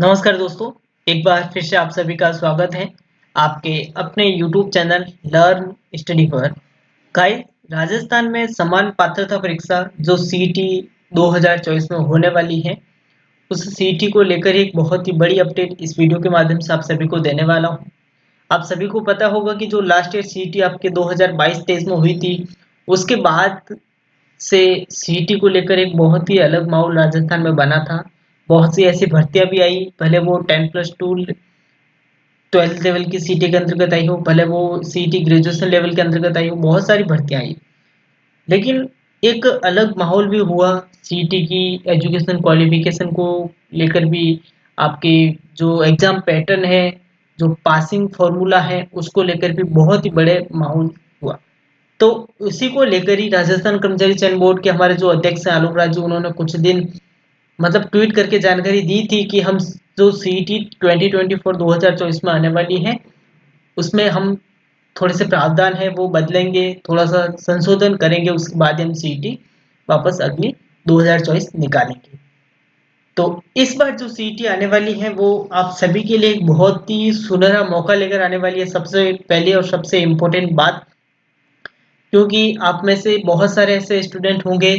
नमस्कार दोस्तों। एक बार फिर से आप सभी का स्वागत है आपके अपने YouTube चैनल लर्न स्टडी पर। गाइस, राजस्थान में समान पात्रता परीक्षा जो सीईटी 2024 में होने वाली है, उस सीईटी को लेकर एक बहुत ही बड़ी अपडेट इस वीडियो के माध्यम से आप सभी को देने वाला हूं। आप सभी को पता होगा कि जो लास्ट ईयर सीईटी आपके 2022-23 में हुई थी, उसके बाद से सीईटी को लेकर एक बहुत ही अलग माहौल राजस्थान में बना था। बहुत सी ऐसी भर्तियां भी आई, भले वो 10+2 12th लेवल की सीईटी के अंतर्गत आई हो, भले वो सीईटी ग्रेजुएशन लेवल के अंतर्गत आई हो, बहुत सारी भर्तियां आई। लेकिन एक अलग माहौल भी हुआ सीईटी की एजुकेशन क्वालिफिकेशन को लेकर भी। आपके जो एग्जाम पैटर्न है, जो पासिंग फॉर्मूला है, उसको लेकर भी बहुत ही बड़े माहौल हुआ। तो उसी को लेकर ही राजस्थान कर्मचारी चयन बोर्ड के हमारे जो अध्यक्ष हैं आलोक राजू, उन्होंने कुछ दिन ट्वीट करके जानकारी दी थी कि हम जो सीईटी 2024 2024 में आने वाली है, उसमें हम थोड़े से प्रावधान है वो बदलेंगे, थोड़ा सा संशोधन करेंगे, उसके बाद हम सीईटी वापस अगली 2024 निकालेंगे। तो इस बार जो सीईटी आने वाली है वो आप सभी के लिए एक बहुत ही सुनहरा मौका लेकर आने वाली है। सबसे पहले और सबसे इम्पोर्टेंट बात, क्योंकि आप में से बहुत सारे ऐसे स्टूडेंट होंगे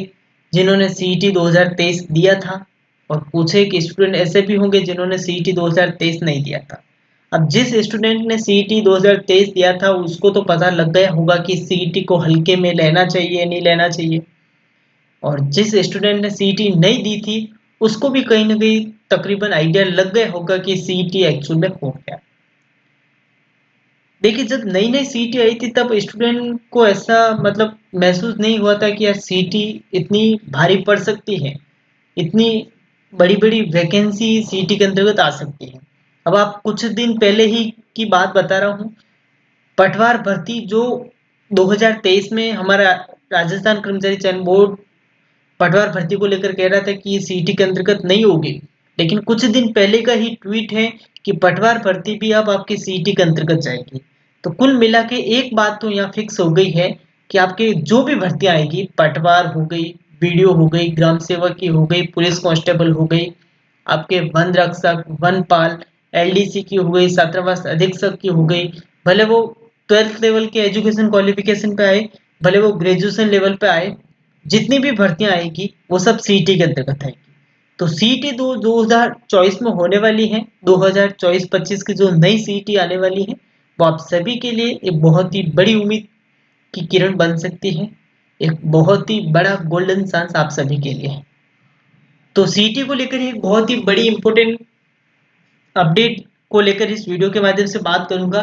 जिन्होंने सीईटी 2023 दिया था, और कुछ एक स्टूडेंट ऐसे भी होंगे जिन्होंने सीईटी 2023 नहीं दिया था। अब जिस स्टूडेंट ने सीईटी 2023 दिया था, उसको तो पता लग गया होगा कि सीईटी को हल्के में लेना चाहिए नहीं लेना चाहिए, और जिस स्टूडेंट ने सीईटी नहीं दी थी, उसको भी कहीं ना कहीं तकरीबन आइडिया लग गया होगा कि सीईटी एक्चुअल में हो क्या। देखिए, जब नई नई सीईटी आई थी तब स्टूडेंट को ऐसा महसूस नहीं हुआ था कि यार सीईटी इतनी भारी पड़ सकती है, इतनी बड़ी बड़ी वैकेंसी सीईटी के अंतर्गत आ सकती है। अब आप कुछ दिन पहले ही की बात बता रहा हूँ, पटवार भर्ती जो 2023 में हमारा राजस्थान कर्मचारी चयन बोर्ड पटवार भर्ती को लेकर कह रहा था कि ये सीईटी के अंतर्गत नहीं होगी, लेकिन कुछ दिन पहले का ही ट्वीट है कि पटवार भर्ती भी अब आपकी सीईटी के अंतर्गत जाएगी। तो कुल मिला के एक बात तो यहाँ फिक्स हो गई है कि आपके जो भी भर्तियां आएगी, पटवार हो गई, बीडीओ हो गई, ग्राम सेवक की हो गई, पुलिस कांस्टेबल हो गई, आपके वन रक्षक, वनपाल, एलडीसी की हो गई, छात्रावास अधीक्षक की हो गई, भले वो 12th लेवल के एजुकेशन क्वालिफिकेशन पे आए, भले वो ग्रेजुएशन लेवल पे आए, जितनी भी भर्तियां आएगी वो सब सीईटी के अंतर्गत आएगी। तो सीईटी 2024 में होने वाली है, 2024-25 की जो नई सीईटी आने वाली है, वो आप सभी के लिए एक बहुत ही बड़ी उम्मीद की किरण बन सकती है, एक बहुत ही बड़ा गोल्डन चांस आप सभी के लिए है। तो सीईटी को लेकर एक बहुत ही बड़ी इंपॉर्टेंट अपडेट को लेकर इस वीडियो के माध्यम से बात करूंगा।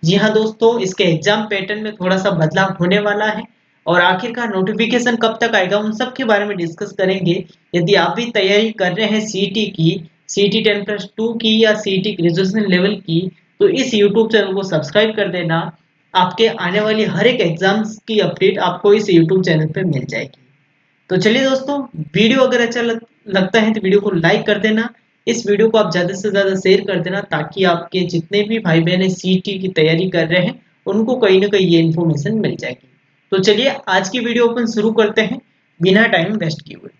जी हाँ दोस्तों, इसके एग्जाम पैटर्न में थोड़ा सा बदलाव होने वाला है, और आखिरकार नोटिफिकेशन कब तक आएगा उन सब के बारे में डिस्कस करेंगे। यदि आप भी तैयारी कर रहे हैं सीईटी की, सीईटी 10+2 की या सीईटी ग्रेजुएशन लेवल की, तो इस यूट्यूब चैनल को सब्सक्राइब कर देना। आपके आने वाली हर एक एग्जाम्स की अपडेट आपको इस यूट्यूब चैनल पर मिल जाएगी। तो चलिए दोस्तों, वीडियो अगर अच्छा लगता है तो वीडियो को लाइक कर देना। इस वीडियो को आप ज़्यादा से ज़्यादा शेयर कर देना, ताकि आपके जितने भी भाई बहन सीईटी की तैयारी कर रहे हैं, उनको कहीं ना कहीं ये इन्फॉर्मेशन मिल जाएगी। तो चलिए आज की वीडियो अपन शुरू करते हैं बिना टाइम वेस्ट किए हुए।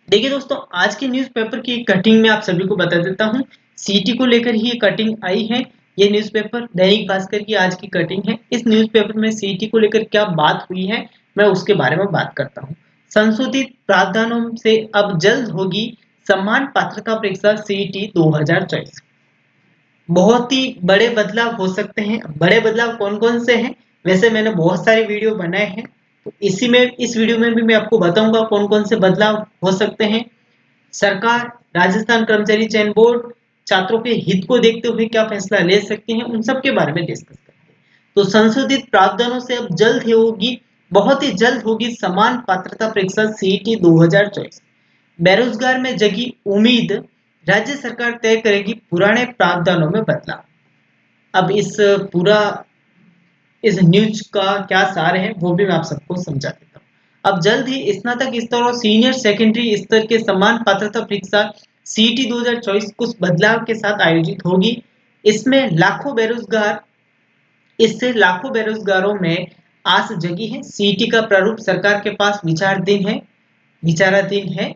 देखिए दोस्तों, आज की न्यूज़पेपर की कटिंग में आप सभी को बता देता हूँ। सीईटी को लेकर ही ये कटिंग आई है। ये न्यूज़पेपर दैनिक भास्कर की आज की कटिंग है। इस न्यूज़पेपर में सीईटी को लेकर क्या बात हुई है, मैं उसके बारे में बात करता हूँ। संशोधित प्रावधानों से अब जल्द होगी समान पात्रता परीक्षा सीईटी 2024। बहुत ही बड़े बदलाव हो सकते हैं। बड़े बदलाव कौन कौन से हैं, वैसे मैंने बहुत सारे वीडियो बनाए हैं, तो इस वीडियो में भी मैं आपको बताऊंगा कौन कौन से बदलाव हो सकते हैं। सरकार, राजस्थान कर्मचारी चयन बोर्ड छात्रों के हित को देखते हुए क्या फैसला ले सकती है, उन सब के बारे में डिस्कस करेंगे। तो संशोधित प्रावधानों से अब जल्द ही होगी, बहुत ही जल्द होगी समान पात्रता परीक्षा सीईटी 2024। बेरोजगार में जगी उम्मीद, राज्य सरकार तय करेगी पुराने प्रावधानों में बदलाव। अब इस न्यूज का क्या सार है वो भी मैं आप सबको समझा देता हूँ। अब जल्द ही स्नातक स्तर और सीनियर सेकेंडरी स्तर के समान पात्रता परीक्षा सीईटी 2024 कुछ बदलाव के साथ आयोजित होगी। इसमें लाखों बेरोजगार इससे लाखों बेरोजगारों में आस जगी है। सीईटी का प्रारूप सरकार के पास विचाराधीन है।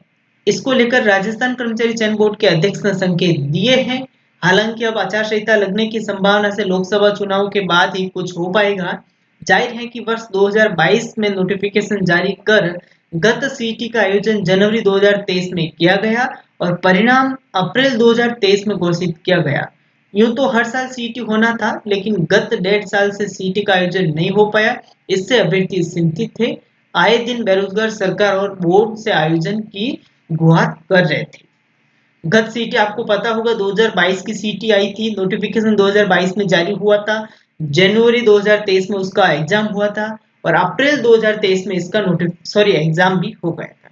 इसको लेकर राजस्थान कर्मचारी चयन बोर्ड के अध्यक्ष ने संकेत दिए हैं। हालांकि अब आचार संहिता लगने की संभावना से लोकसभा चुनाव के बाद ही कुछ हो पाएगा। जाहिर है कि वर्ष 2022 में नोटिफिकेशन जारी कर गत सीटी का आयोजन जनवरी 2023 में किया गया और परिणाम अप्रैल 2023 में घोषित किया गया। यूं तो हर साल सीटी होना था, लेकिन गत 1.5 साल से सीटी का आयोजन नहीं हो पाया। इससे अभ्यर्थी चिंतित थे। आए दिन बेरोजगार सरकार और बोर्ड से आयोजन की गुहार कर रहे थे। गत सीटी आपको पता होगा 2022 की सीटी आई थी, नोटिफिकेशन 2022 में जारी हुआ था, जनवरी 2023 में उसका एग्जाम हुआ था और अप्रैल 2023 में इसका एग्जाम भी हो गया था।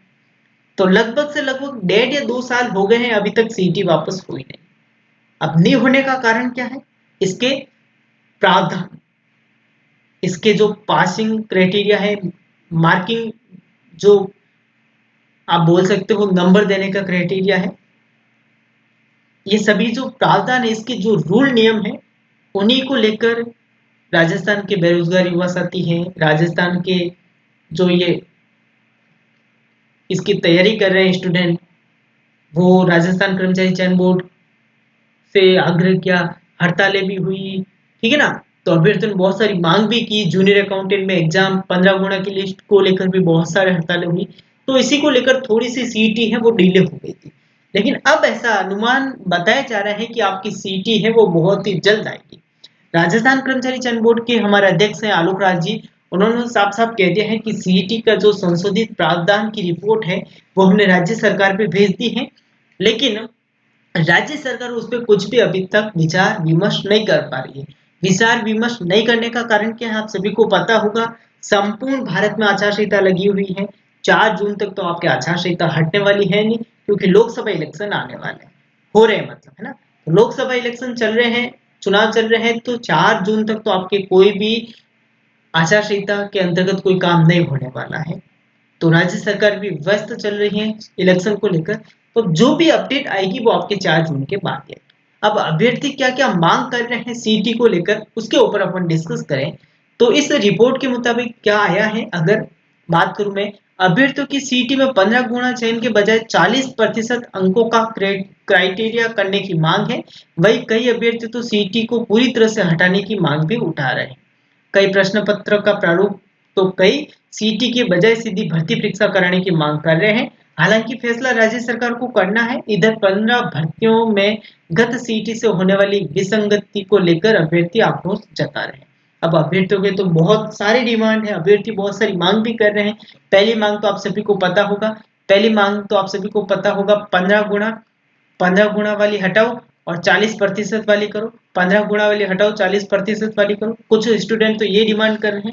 तो लगभग से लगभग 1.5 या 2 साल हो गए हैं, अभी तक सीटी वापस हुई नहीं। अब नहीं होने का कारण क्या है? इसके प्रावधान, इसके जो पासिंग क्राइटेरिया है, मार्किंग, जो आप बोल सकते हो नंबर देने का क्राइटेरिया है, ये सभी जो प्रावधान है, इसके जो रूल नियम है, उन्हीं को लेकर राजस्थान के बेरोजगार युवा साथी हैं, राजस्थान के जो ये इसकी तैयारी कर रहे हैं स्टूडेंट, वो राजस्थान कर्मचारी चयन बोर्ड से आग्रह किया, हड़तालें भी हुई, ठीक है ना। तो अभ्यर्थियों ने बहुत सारी मांग भी की। जूनियर अकाउंटेंट में एग्जाम 15 गुना की लिस्ट को लेकर भी बहुत सारे हड़तालें हुई। तो इसी को लेकर थोड़ी सी सीटी है वो डिले हो गई थी, लेकिन अब ऐसा अनुमान बताया जा रहा है कि आपकी सीटी है वो बहुत ही जल्द आएगी। राजस्थान कर्मचारी चयन बोर्ड के हमारे अध्यक्ष हैं आलोक राज जी, उन्होंने साफ साफ कह दिया है कि सीईटी का जो संशोधित प्रावधान की रिपोर्ट है वो हमने राज्य सरकार पे भेज दी है, लेकिन राज्य सरकार उस पर कुछ भी अभी तक विचार विमर्श नहीं कर पा रही है। विचार विमर्श नहीं करने का कारण क्या है, आप सभी को पता होगा। संपूर्ण भारत में आचार संहिता लगी हुई है। 4 जून तक तो आपकी आचार संहिता हटने वाली है नहीं, क्योंकि लोकसभा इलेक्शन आने वाले हैं, हो रहे हैं मतलब, है ना। तो लोकसभा इलेक्शन चल रहे हैं, चुनाव चल रहे हैं, तो 4 जून तक तो आपके कोई भी आचार संहिता के अंतर्गत कोई काम नहीं होने वाला है। तो राज्य सरकार भी व्यस्त चल रही है इलेक्शन को लेकर। तो जो भी अपडेट आएगी वो आपके 4 जून के बाद आएगी। अब अभ्यर्थी क्या क्या मांग कर रहे हैं सीटी को लेकर, उसके ऊपर अपन डिस्कस करें। तो इस रिपोर्ट के मुताबिक क्या आया है, अगर बात करूं मैं, अभ्यर्थियों की सीटी में 15 गुना चयन के बजाय 40% अंकों का क्राइटेरिया करने की मांग है। वही कई अभ्यर्थी तो सीटी को पूरी तरह से हटाने की मांग भी उठा रहे हैं। कई प्रश्न पत्र का प्रारूप, तो कई सीटी के बजाय सीधी भर्ती परीक्षा कराने की मांग कर रहे हैं। हालांकि फैसला राज्य सरकार को करना है। इधर 15 भर्तियों में गत सीटी से होने वाली विसंगति को लेकर अभ्यर्थी आक्रोश जता रहे हैं। अब अभ्यर्थियों के तो बहुत सारी डिमांड है, अभ्यर्थी बहुत सारी मांग भी कर रहे हैं। पहली मांग तो आप सभी को पता होगा, 15 गुना वाली हटाओ और 40% वाली करो। 15 गुना वाली हटाओ, 40% वाली करो। कुछ स्टूडेंट तो ये डिमांड कर रहे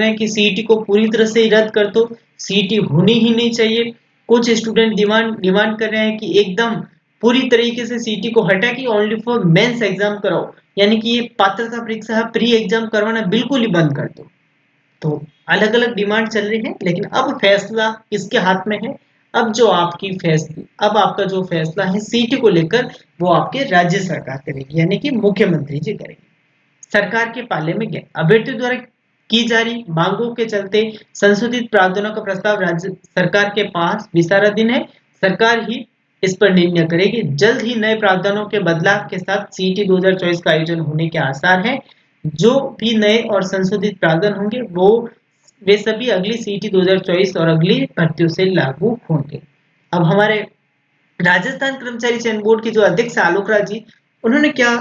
हैं, कि सीईटी को पूरी तरह से ही रद्द कर दो, सीईटी होनी ही नहीं चाहिए। कुछ स्टूडेंट डिमांड कर रहे हैं कि एकदम पूरी तरीके से सीईटी को हटा के ओनली फॉर मेंस एग्जाम कराओ, यानी कि ये पात्रता परीक्षा है, प्री एग्जाम करवाना बिल्कुल ही बंद कर दो। तो अलग अलग डिमांड चल रही है, लेकिन अब फैसला किसके हाथ में है? अब आपका जो फैसला है सीटी को लेकर, वो आपके राज्य सरकार करेगी, यानी कि मुख्यमंत्री जी करेंगे। सरकार के पाले में गए अभ्यर्थियों द्वारा की जा रही मांगों के चलते संशोधित प्रावधानों का प्रस्ताव राज्य सरकार के पास विचाराधीन है। सरकार ही इस पर निर्णय करेगी। जल्द ही नए प्रावधानों के बदलाव के साथ सीटी 2024 का आयोजन होने के आसार है। जो भी नए और संशोधित प्रावधान होंगे वे सभी अगली सीटी 2024 और अगली भर्तियों से लागू होंगे। अब हमारे राजस्थान कर्मचारी चयन बोर्ड के जो अध्यक्ष आलोक राज जी, उन्होंने क्या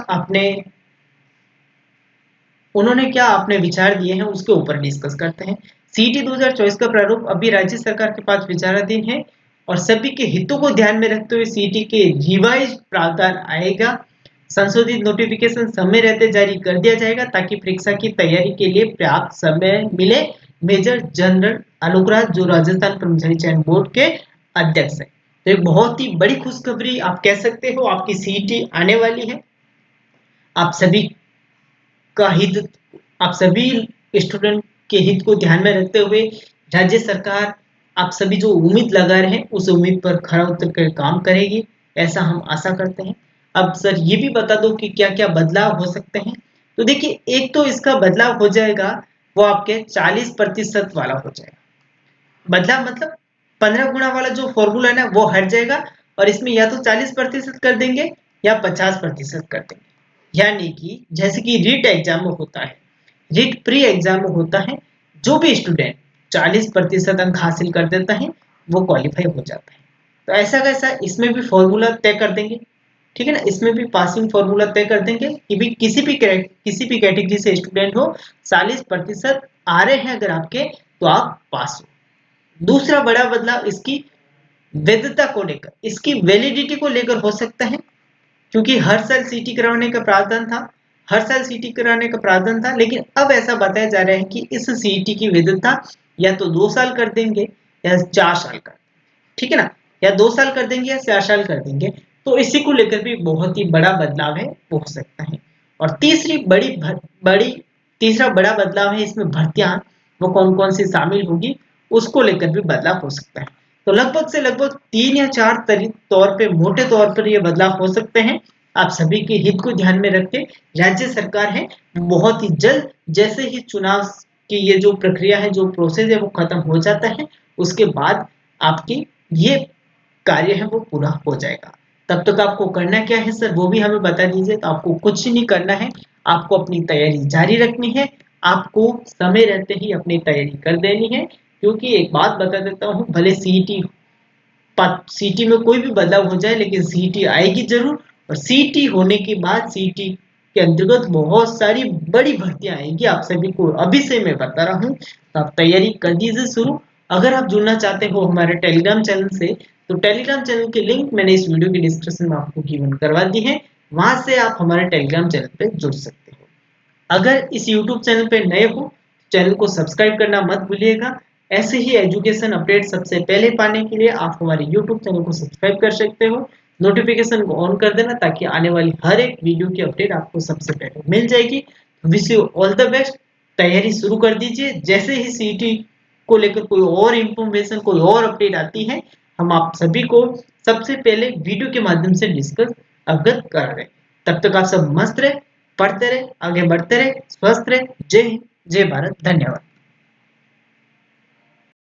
अपने विचार दिए हैं, उसके ऊपर डिस्कस करते हैं। सीटी 2024 का प्रारूप अभी राज्य सरकार के पास विचाराधीन है और सभी के हितों को ध्यान में रखते हुए सीटी के रिवाइज प्रावधान आएगा। संशोधित नोटिफिकेशन समय रहते जारी कर दिया जाएगा ताकि परीक्षा की तैयारी के लिए पर्याप्त समय मिले। मेजर जनरल आलोक राज, जो राजस्थान कर्मचारी चयन बोर्ड के अध्यक्ष है। तो एक बहुत ही बड़ी खुशखबरी आप कह सकते हो, आपकी सीटी आने वाली है। आप सभी का हित, आप सभी स्टूडेंट के हित को ध्यान में रखते हुए राज्य सरकार आप सभी जो उम्मीद लगा रहे हैं उस उम्मीद पर खरा उतर कर काम करेगी, ऐसा हम आशा करते हैं। अब सर ये भी बता दो कि क्या क्या बदलाव हो सकते हैं। तो देखिए, एक तो इसका बदलाव हो जाएगा, वो आपके 40% वाला हो जाएगा। बदलाव मतलब 15 गुना वाला जो फॉर्मूला है ना वो हट जाएगा और इसमें या तो 40% कर देंगे या 50% कर देंगे। यानी कि जैसे कि रीट एग्जाम में होता है, रीट प्री एग्जाम में होता है, जो भी स्टूडेंट 40% अंक हासिल कर देता है वो क्वालिफाई हो जाता है। तो ऐसा कैसा इसमें भी फॉर्मूला तय कर देंगे, ठीक है ना। इसमें भी पासिंग फॉर्मूला तय कर देंगे कि भी किसी भी कैटेगरी से स्टूडेंट हो, 40% आ रहे हैं अगर आपके तो आप पास हो। दूसरा बड़ा बदलाव इसकी वैधता को लेकर, इसकी वैलिडिटी को लेकर हो सकता है, क्योंकि हर साल सीटी करवाने का प्रावधान था, हर साल सीटी कराने का प्रावधान था, लेकिन अब ऐसा बताया जा रहा है कि इस सीटी की वैधता या तो 2 साल कर देंगे या 4 साल कर, ठीक है ना, या 2 साल कर देंगे या 4 साल कर देंगे। तो इसी को लेकर भी बहुत ही बड़ा बदलाव है वो हो सकता है। और बड़ी तीसरा बड़ा बदलाव है इसमें भर्तियां, वो कौन कौन सी शामिल होगी उसको लेकर भी बदलाव हो सकता है। तो लगभग से लगभग 3 या 4 तौर पे, मोटे तौर पर ये बदलाव हो सकते हैं। आप सभी के हित को ध्यान में रख के राज्य सरकार है बहुत ही जल्द, जैसे ही चुनाव की ये जो प्रक्रिया है, जो प्रोसेस है वो खत्म हो जाता है, उसके बाद आपकी ये कार्य है वो पूरा हो जाएगा। तब तक आपको करना क्या है सर वो भी हमें बता दीजिए। तो आपको कुछ नहीं करना है, आपको अपनी तैयारी जारी रखनी है, आपको समय रहते ही अपनी तैयारी कर देनी है। क्योंकि एक बात बता देता हूँ, भले सीटी में कोई भी बदलाव हो जाए लेकिन सीटी आएगी जरूर, और सीटी होने के बाद सीटी के अंतर्गत बहुत सारी बड़ी भर्तियां आएंगी आप सभी को अभी से मैं बता रहा हूँ। तो आप तैयारी कर दीजिए शुरू। अगर आप जुड़ना चाहते हो हमारे टेलीग्राम चैनल से, तो टेलीग्राम चैनल की लिंक मैंने इस वीडियो के डिस्क्रिप्शन में आपको गिवन करवा दी है, वहां से आप हमारे टेलीग्राम चैनल पे जुड़ सकते हो। अगर इस YouTube चैनल पे नए हो, चैनल को सब्सक्राइब करना मत भूलिएगा। ऐसे ही एजुकेशन अपडेट सबसे पहले पाने के लिए आप हमारे YouTube चैनल को सब्सक्राइब कर सकते हो, नोटिफिकेशन को ऑन कर देना ताकि आने वाली हर एक वीडियो की अपडेट आपको सबसे पहले मिल जाएगी। Wish you all the best, तैयारी शुरू कर दीजिए। जैसे ही सीटी को लेकर कोई और इंफॉर्मेशन, कोई और अपडेट आती है, हम आप सभी को सबसे पहले वीडियो के माध्यम से डिस्कस अवगत कर रहे हैं। तब तक आप सब मस्त रहे, पढ़ते रहे, आगे बढ़ते रहे, स्वस्थ रहे। जय हिंद, जय भारत, धन्यवाद।